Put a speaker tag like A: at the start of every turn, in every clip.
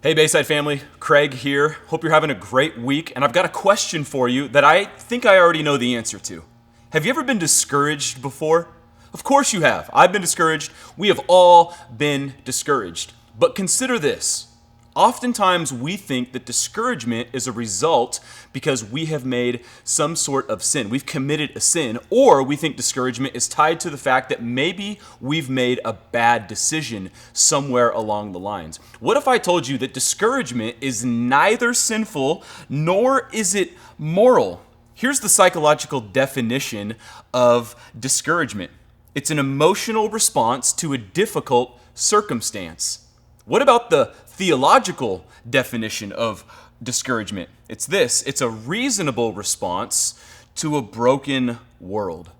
A: Hey Bayside family, Craig here. Hope you're having a great week, and I've got a question for you that I think I already know the answer to. Have you ever been discouraged before? Of course you have. I've been discouraged. We have all been discouraged. But consider this. Oftentimes we think that discouragement is a result because we have made some sort of sin. We've committed a sin, or we think discouragement is tied to the fact that maybe we've made a bad decision somewhere along the lines. What if I told you that discouragement is neither sinful nor is it moral? Here's the psychological definition of discouragement. It's an emotional response to a difficult circumstance. What about the theological definition of discouragement? It's this: it's a reasonable response to a broken world.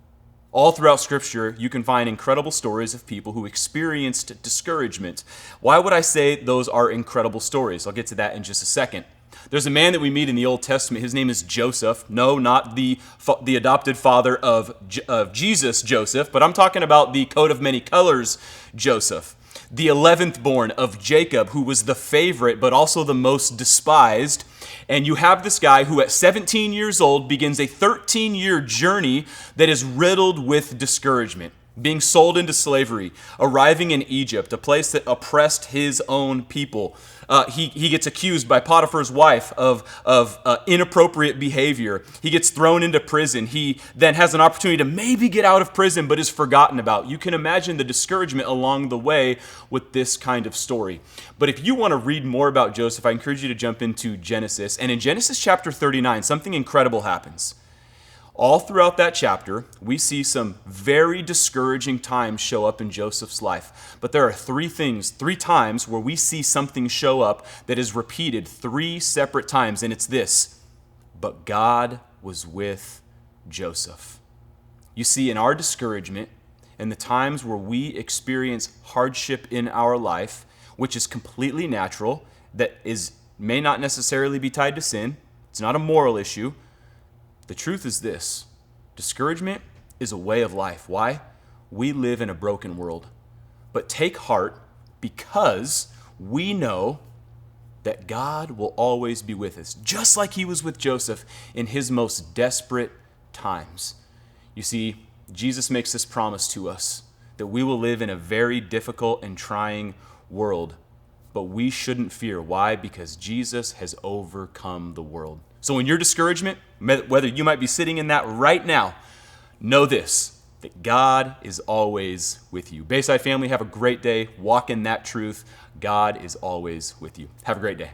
A: All throughout Scripture, you can find incredible stories of people who experienced discouragement. Why would I say those are incredible stories? I'll get to that in just a second. There's a man that we meet in the Old Testament. His name is Joseph. No, not the adopted father of Jesus, Joseph, but I'm talking about the coat of many colors Joseph. The 11th born of Jacob, who was the favorite but also the most despised. And you have this guy who at 17 years old begins a 13-year journey that is riddled with discouragement. Being sold into slavery, arriving in Egypt, a place that oppressed his own people. He gets accused by Potiphar's wife of inappropriate behavior. He gets thrown into prison. He then has an opportunity to maybe get out of prison, but is forgotten about. You can imagine the discouragement along the way with this kind of story. But if you want to read more about Joseph, I encourage you to jump into Genesis. And in Genesis chapter 39, something incredible happens. All throughout that chapter, we see some very discouraging times show up in Joseph's life. But there are three times where we see something show up that is repeated 3 separate times, and it's this: but God was with Joseph. You see, in our discouragement, and the times where we experience hardship in our life, which is completely natural, may not necessarily be tied to sin, it's not a moral issue. The truth is this: discouragement is a way of life. Why? We live in a broken world. But take heart, because we know that God will always be with us, just like he was with Joseph in his most desperate times. You see, Jesus makes this promise to us that we will live in a very difficult and trying world. But we shouldn't fear. Why? Because Jesus has overcome the world. So in your discouragement, whether you might be sitting in that right now, know this: that God is always with you. Bayside family, have a great day. Walk in that truth. God is always with you. Have a great day.